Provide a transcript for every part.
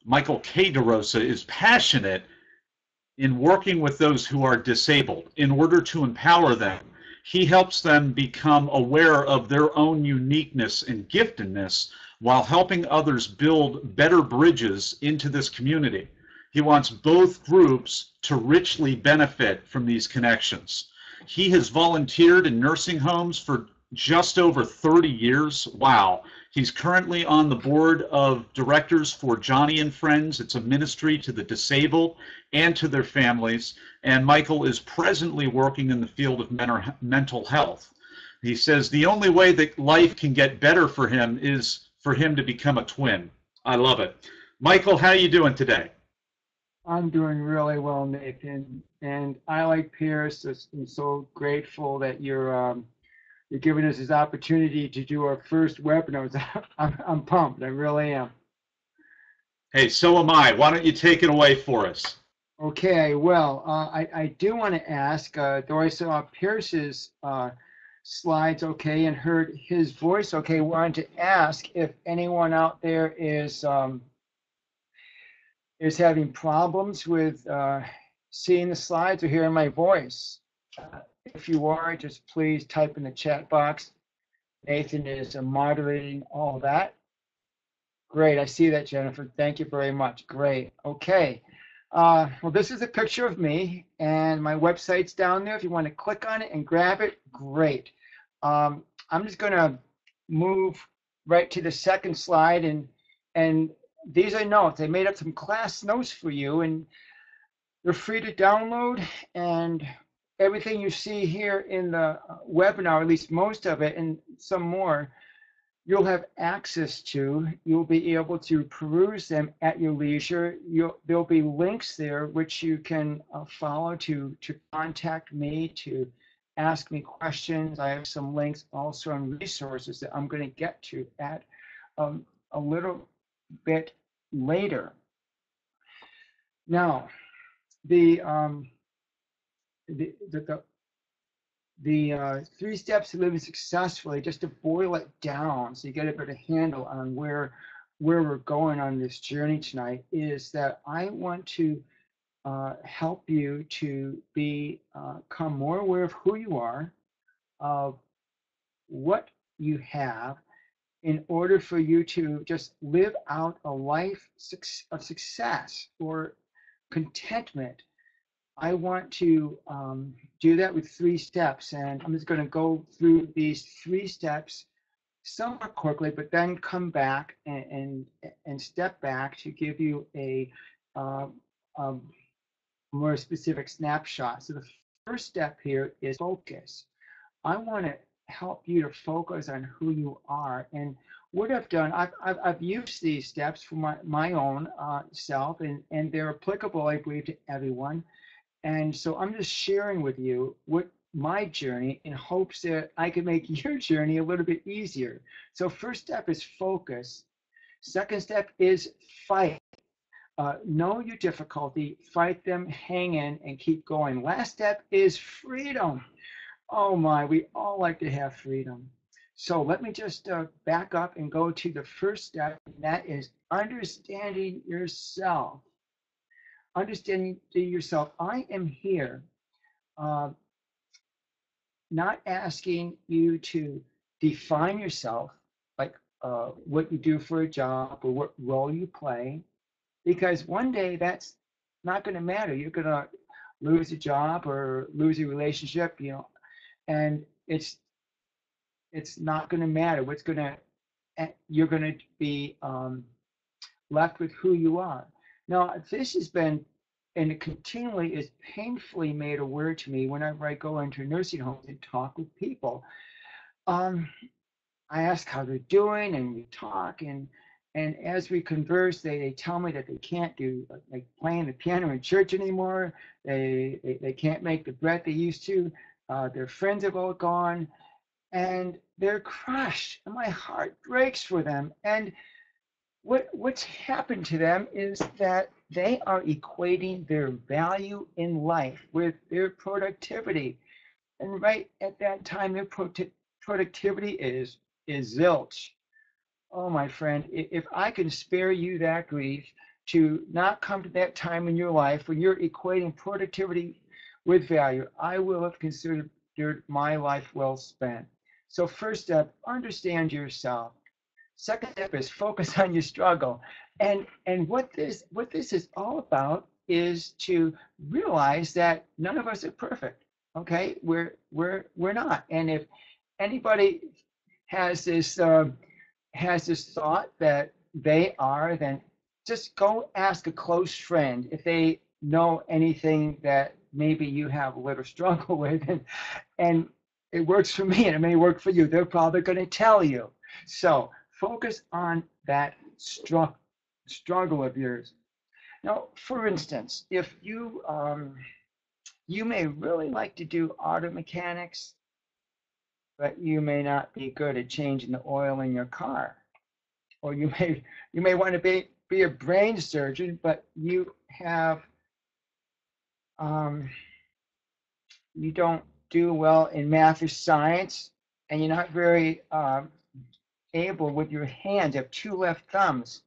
Michael K. DeRosa, is passionate in working with those who are disabled in order to empower them. He helps them become aware of their own uniqueness and giftedness while helping others build better bridges into this community. He wants both groups to richly benefit from these connections. He has volunteered in nursing homes for just over 30 years. Wow. He's currently on the board of directors for Johnny and Friends. It's a ministry to the disabled and to their families. And Michael is presently working in the field of mental health. He says the only way that life can get better for him is for him to become a twin. I love it. Michael, how are you doing today? I'm doing really well, Nathan. And I, like Pierce, am so grateful that you're giving us this opportunity to do our first webinar. I'm pumped. I really am. Hey, so am I. Why don't you take it away for us? Okay. Well, I do want to ask, though I saw Pierce's slides, okay, and heard his voice, okay, wanted to ask if anyone out there is having problems with seeing the slides or hearing my voice. If you are, just please type in the chat box. Nathan is moderating all that. Great, I see that, Jennifer. Thank you very much. Great. Okay. Well, this is a picture of me, and my website's down there. If you want to click on it and grab it, great. I'm just going to move right to the second slide, and these are notes. I made up some class notes for you, and they're free to download, and everything you see here in the webinar, at least most of it and some more, you'll have access to. You'll be able to peruse them at your leisure. There'll be links there which you can follow to contact me, to ask me questions. I have some links also on resources that I'm going to get to at a little bit later. Now, the 3 steps to living successfully, just to boil it down so you get a better handle on where we're going on this journey tonight, is that I want to help you to become more aware of who you are, of what you have, in order for you to just live out a life of success or contentment. I want to do that with 3 steps, and I'm just going to go through these 3 steps somewhat quickly, but then come back and step back to give you a more specific snapshot. So the first step here is focus. I want to help you to focus on who you are. And what I've done, I've used these steps for my own self, and they're applicable, I believe, to everyone. And so I'm just sharing with you what my journey, in hopes that I can make your journey a little bit easier. So first step is focus. Second step is fight. Know your difficulty, fight them, hang in, and keep going. Last step is freedom. Oh my, we all like to have freedom. So let me just back up and go to the first step, and that is understanding yourself. Understanding yourself. I am here not asking you to define yourself, like what you do for a job or what role you play, because one day that's not going to matter. You're going to lose a job or lose a relationship, and it's not going to matter. You're going to be left with who you are. Now, this has been, and it continually is painfully made aware to me whenever I go into nursing homes and talk with people. I ask how they're doing, and we talk, and as we converse, they tell me that they can't do like playing the piano in church anymore. They can't make the bread they used to. Their friends have all gone, and they're crushed, and my heart breaks for them. And what's happened to them is that they are equating their value in life with their productivity, and right at that time, their productivity is zilch. Oh, my friend, if I can spare you that grief, to not come to that time in your life when you're equating productivity with value, I will have considered my life well spent. So first step, understand yourself. Second step is focus on your struggle. And what this is all about is to realize that none of us are perfect. Okay? We're not. And if anybody has this thought that they are, then just go ask a close friend if they know anything that maybe you have a little struggle with, and it works for me and it may work for you. They're probably going to tell you. So focus on that struggle of yours. Now, for instance, if you may really like to do auto mechanics, but you may not be good at changing the oil in your car, or you may want to be a brain surgeon, but um, you don't do well in math or science, and you're not very able with your hands. You have two left thumbs.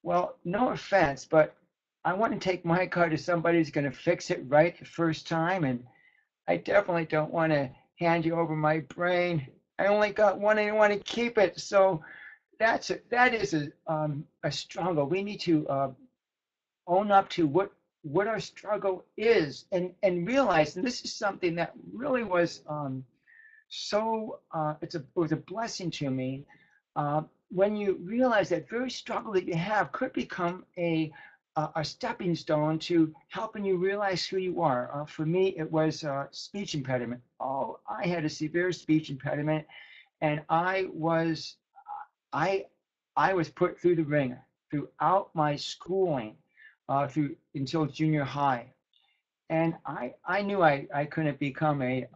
Well, no offense, but I want to take my car to somebody who's going to fix it right the first time, and I definitely don't want to hand you over my brain. I only got one and I want to keep it. So that is a struggle. We need to own up to what our struggle is, and realize, and this is something that really was it was a blessing to me, when you realize that very struggle that you have could become a stepping stone to helping you realize who you are. For me, it was speech impediment. Oh, I had a severe speech impediment, and I I was put through the ringer throughout my schooling, through until junior high, and I knew I couldn't become a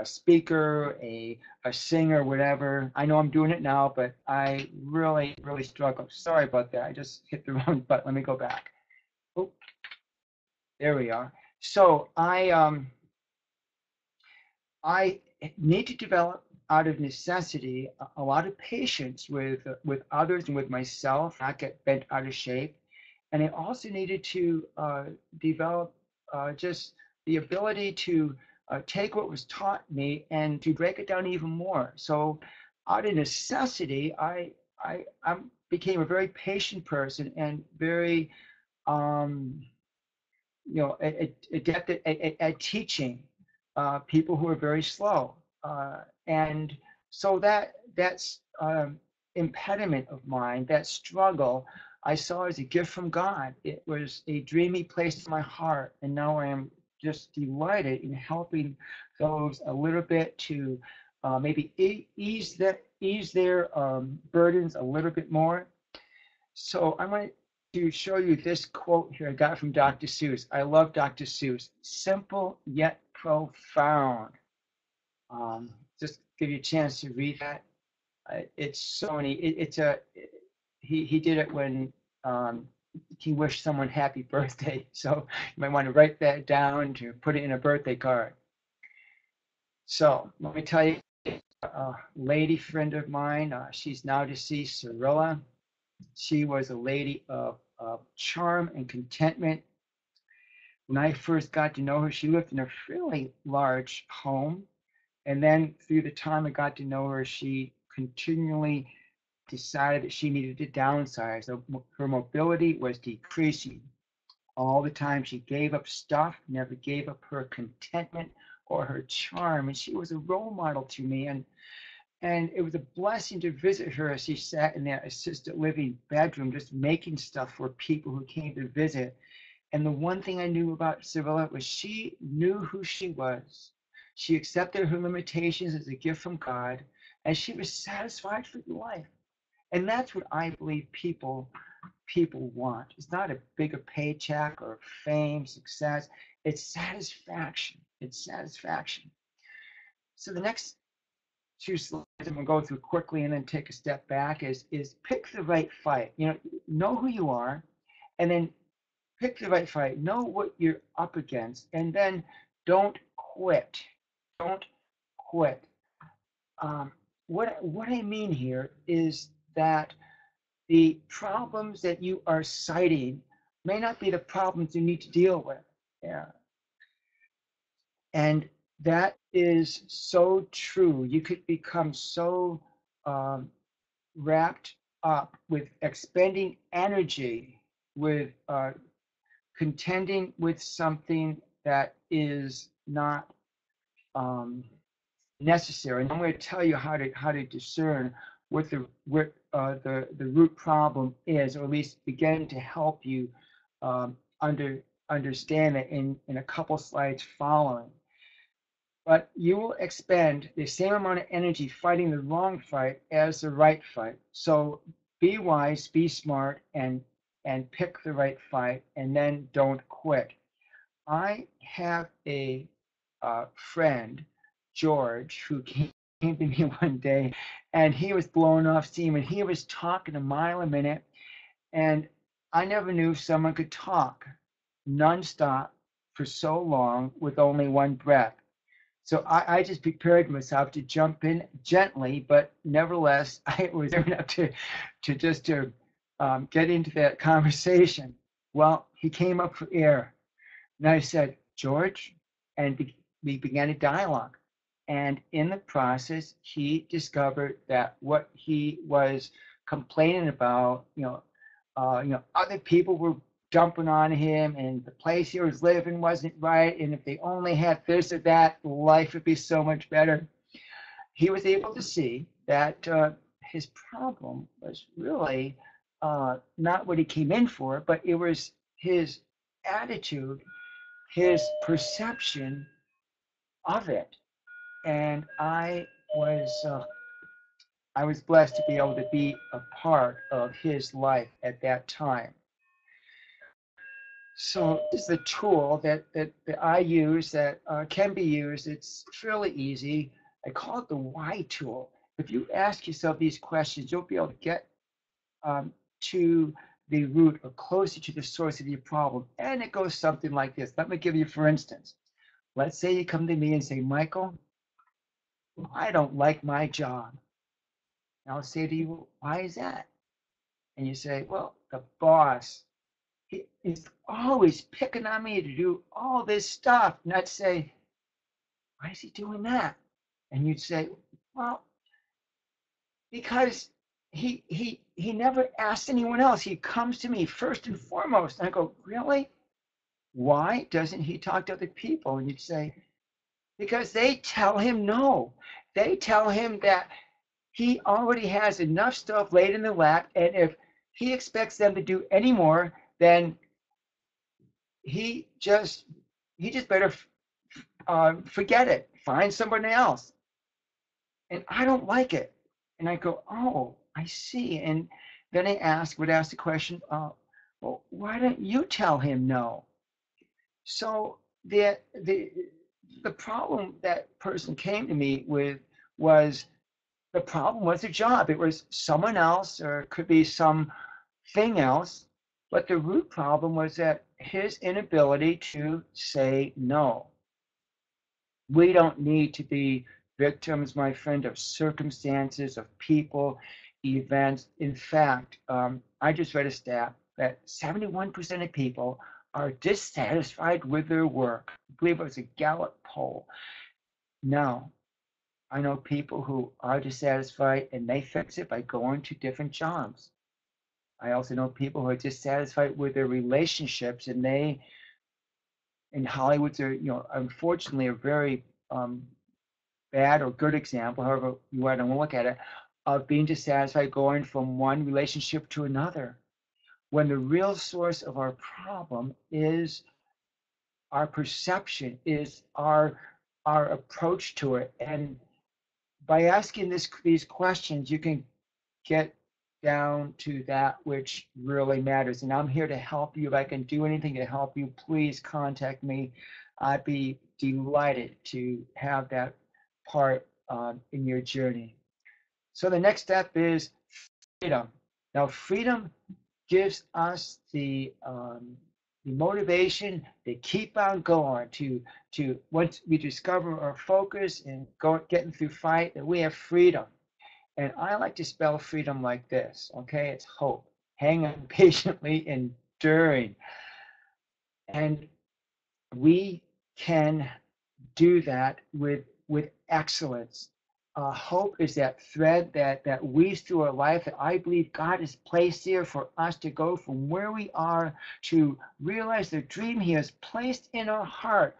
speaker, a singer, whatever. I know I'm doing it now, but I really struggled. Sorry about that. I just hit the wrong button. Let me go back. Oh, there we are. So I need to develop out of necessity a lot of patience with others and with myself, not get bent out of shape. And I also needed to develop just the ability to take what was taught me and to break it down even more. So out of necessity, I became a very patient person and very adept at teaching people who are very slow. And so that's impediment of mine, that struggle, I saw as a gift from God. It was a dream He placed in my heart, and now I am just delighted in helping those a little bit to maybe ease their burdens a little bit more. So I'm going to show you this quote here I got from Dr. Seuss. I love Dr. Seuss. Simple yet profound. Just give you a chance to read that. It's so neat. He did it when he wished someone happy birthday. So you might want to write that down to put it in a birthday card. So let me tell you, a lady friend of mine, she's now deceased, Cirilla. She was a lady of charm and contentment. When I first got to know her, she lived in a fairly large home. And then through the time I got to know her, she continually decided that she needed to downsize. So her mobility was decreasing. All the time she gave up stuff, never gave up her contentment or her charm. And she was a role model to me. And it was a blessing to visit her as she sat in that assisted living bedroom, just making stuff for people who came to visit. And the one thing I knew about Cirilla was she knew who she was. She accepted her limitations as a gift from God, and she was satisfied with life. And that's what I believe people want. It's not a bigger paycheck or fame, success. It's satisfaction. It's satisfaction. So the next two slides I'm going to go through quickly and then take a step back is pick the right fight. Know who you are, and then pick the right fight. Know what you're up against, and then don't quit. Don't quit. What I mean here is that the problems that you are citing may not be the problems you need to deal with. Yeah. And that is so true. You could become so um, wrapped up with expending energy, with contending with something that is not um, necessary. And I'm going to tell you how to discern what the root problem is, or at least begin to help you understand it in a couple slides following. But you will expend the same amount of energy fighting the wrong fight as the right fight. So be wise, be smart, and pick the right fight, and then don't quit. I have a friend, George, who came to me one day, and he was blowing off steam, and he was talking a mile a minute, and I never knew someone could talk nonstop for so long with only one breath. So I just prepared myself to jump in gently, but nevertheless, I was enough to get into that conversation. Well, he came up for air, and I said, George, and we began a dialogue. And in the process, he discovered that what he was complaining about, other people were dumping on him, and the place he was living wasn't right, and if they only had this or that, life would be so much better. He was able to see that his problem was really not what he came in for, but it was his attitude, his perception of it. And I was blessed to be able to be a part of his life at that time. So this is a tool that I use that can be used. It's fairly easy. I call it the why tool. If you ask yourself these questions, you'll be able to get to the root or closer to the source of your problem. And it goes something like this. Let me give you, for instance, let's say you come to me and say, Michael, I don't like my job. And I'll say to you, why is that? And you say, well, the boss, he is always picking on me to do all this stuff. And I'd say, why is he doing that? And you'd say, well, because he never asks anyone else. He comes to me first and foremost. And I go, really? Why doesn't he talk to other people? And you'd say, because they tell him no. They tell him that he already has enough stuff laid in the lap, and if he expects them to do any more, then he just better forget it. Find somebody else. And I don't like it. And I go, oh, I see. And then I would ask the question, well, why don't you tell him no? So the problem that person came to me with was the problem was the job. It was someone else, or it could be something else. But the root problem was that his inability to say no. We don't need to be victims, my friend, of circumstances, of people, events. In fact, I just read a stat that 71% of people are dissatisfied with their work. I believe it was a Gallup poll. Now, I know people who are dissatisfied and they fix it by going to different jobs. I also know people who are dissatisfied with their relationships, and they, in Hollywood, are, unfortunately, a very bad or good example, however you want to look at it, of being dissatisfied going from one relationship to another, when the real source of our problem is our perception, is our approach to it. And by asking these questions, you can get down to that which really matters. And I'm here to help you. If I can do anything to help you, please contact me. I'd be delighted to have that part in your journey. So the next step is freedom. Now, freedom gives us the motivation to keep on going, to once we discover our focus and getting through fight, that we have freedom. And I like to spell freedom like this, okay? It's hope. Hang on patiently, enduring. And we can do that with excellence. Hope is that thread that weaves through our life that I believe God has placed here for us to go from where we are to realize the dream He has placed in our heart.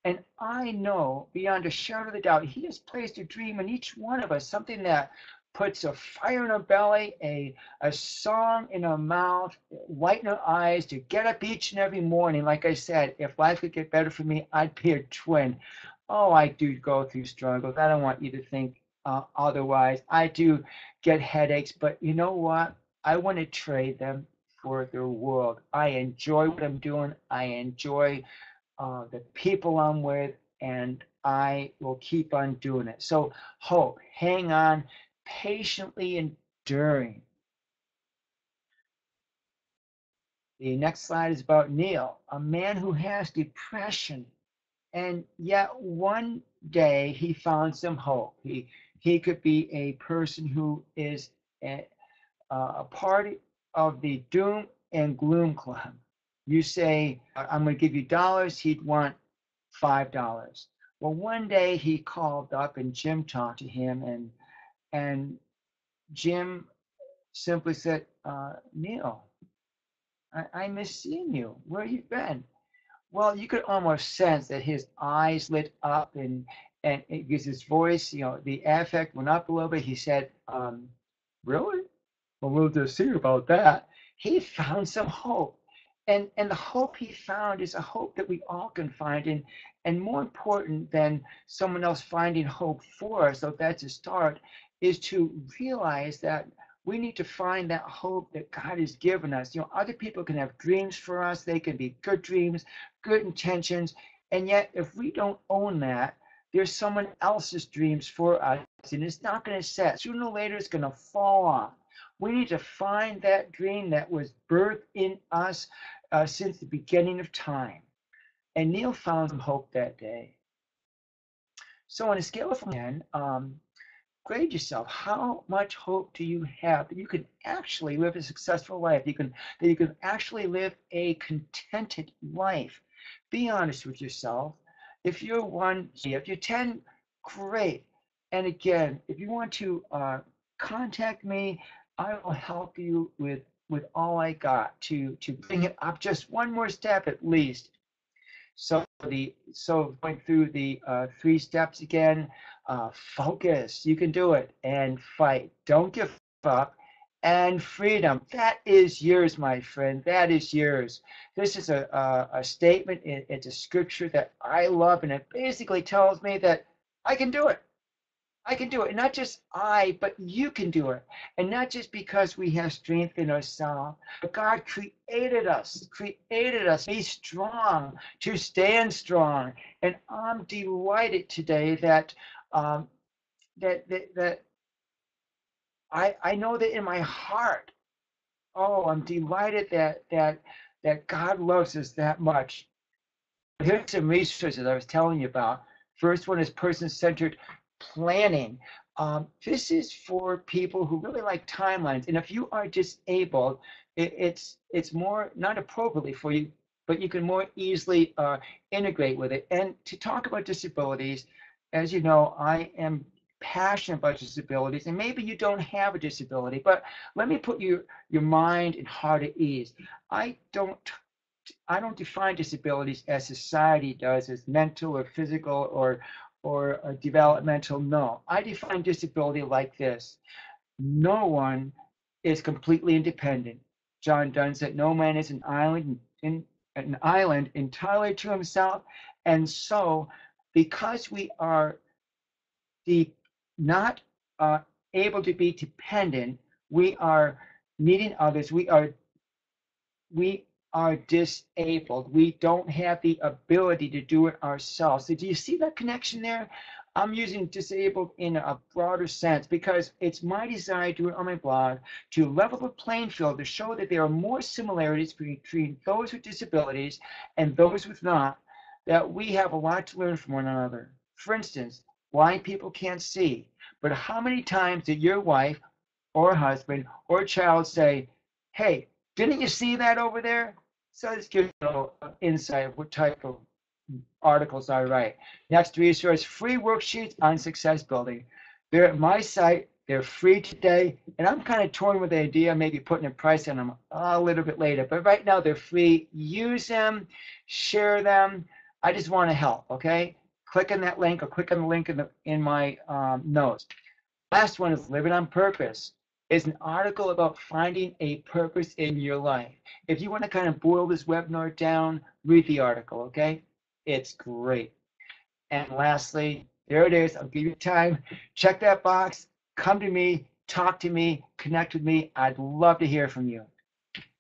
And I know beyond a shadow of a doubt, He has placed a dream in each one of us, something that puts a fire in our belly, a song in our mouth, light in our eyes to get up each and every morning. Like I said, if life could get better for me, I'd be a twin. Oh, I do go through struggles. I don't want you to think otherwise. I do get headaches, but you know what? I want to trade them for the world. I enjoy what I'm doing. I enjoy the people I'm with, and I will keep on doing it. So hope, hang on, patiently enduring. The next slide is about Neil, a man who has depression, and yet one day he found some hope. He could be a person who is a part of the doom and gloom club. You say, I'm going to give you dollars, he'd want $5. Well, one day he called up and Jim talked to him, and Jim simply said, Neil, I miss seeing you. Where you been? Well, you could almost sense that his eyes lit up, and it gives his voice, the affect went up a little bit. He said, really? Well, we'll just see about that. He found some hope. And the hope he found is a hope that we all can find. And more important than someone else finding hope for us, so that's a start, is to realize that we need to find that hope that God has given us. Other people can have dreams for us. They can be good dreams, good intentions. And yet, if we don't own that, there's someone else's dreams for us, and it's not going to set. Sooner or later, it's going to fall off. We need to find that dream that was birthed in us since the beginning of time. And Neil found some hope that day. So on a scale of 10, grade yourself. How much hope do you have that you can actually live a successful life? That you can actually live a contented life. Be honest with yourself. If you're 1, if you're 10, great. And again, if you want to contact me, I will help you with all I got to bring it up just one more step at least. So going through the 3 steps again, focus, you can do it, and fight. Don't give up. And freedom, that is yours, my friend. That is yours. This is a statement. It's a scripture that I love, and it basically tells me that I can do it. I can do it. And not just I, but you can do it. And not just because we have strength in ourselves, but God created us to be strong, to stand strong. And I'm delighted today that that I know that in my heart. Oh, I'm delighted that God loves us that much. Here's some resources I was telling you about. First one is person-centered planning. This is for people who really like timelines. And if you are disabled, it's more not appropriately for you, but you can more easily integrate with it. And to talk about disabilities, as you know, I am passionate about disabilities, and maybe you don't have a disability, but let me put your mind and heart at ease. I don't define disabilities as society does, as mental or physical or developmental. No, I define disability like this: no one is completely independent. John Donne said, "No man is an island entirely to himself," and so because we are not able to be dependent, we are needing others. We are disabled. We don't have the ability to do it ourselves. So do you see that connection there? I'm using disabled in a broader sense because it's my desire to do it on my blog to level the playing field, to show that there are more similarities between those with disabilities and those with not, that we have a lot to learn from one another. For instance, blind people can't see, but how many times did your wife or husband or child say, hey, didn't you see that over there? So this gives you a little insight of what type of articles I write. Next resource, free worksheets on success building. They're at my site. They're free today. And I'm kind of torn with the idea of maybe putting a price on them a little bit later. But right now they're free. Use them, share them. I just want to help, okay? Click on that link or click on the link in my notes. Last one is Living on Purpose. It's an article about finding a purpose in your life. If you want to kind of boil this webinar down, read the article, okay? It's great. And lastly, there it is. I'll give you time. Check that box. Come to me. Talk to me. Connect with me. I'd love to hear from you.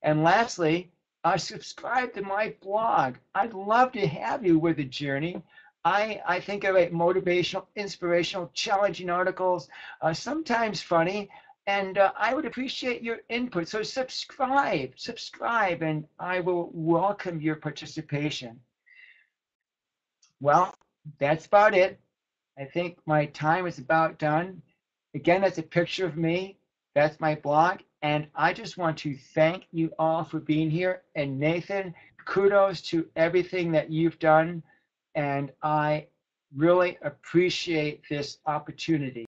And lastly, subscribe to my blog. I'd love to have you with the journey. I think I write motivational, inspirational, challenging articles, sometimes funny, and I would appreciate your input. So subscribe, and I will welcome your participation. Well, that's about it. I think my time is about done. Again, that's a picture of me. That's my blog. And I just want to thank you all for being here. And Nathan, kudos to everything that you've done. And I really appreciate this opportunity.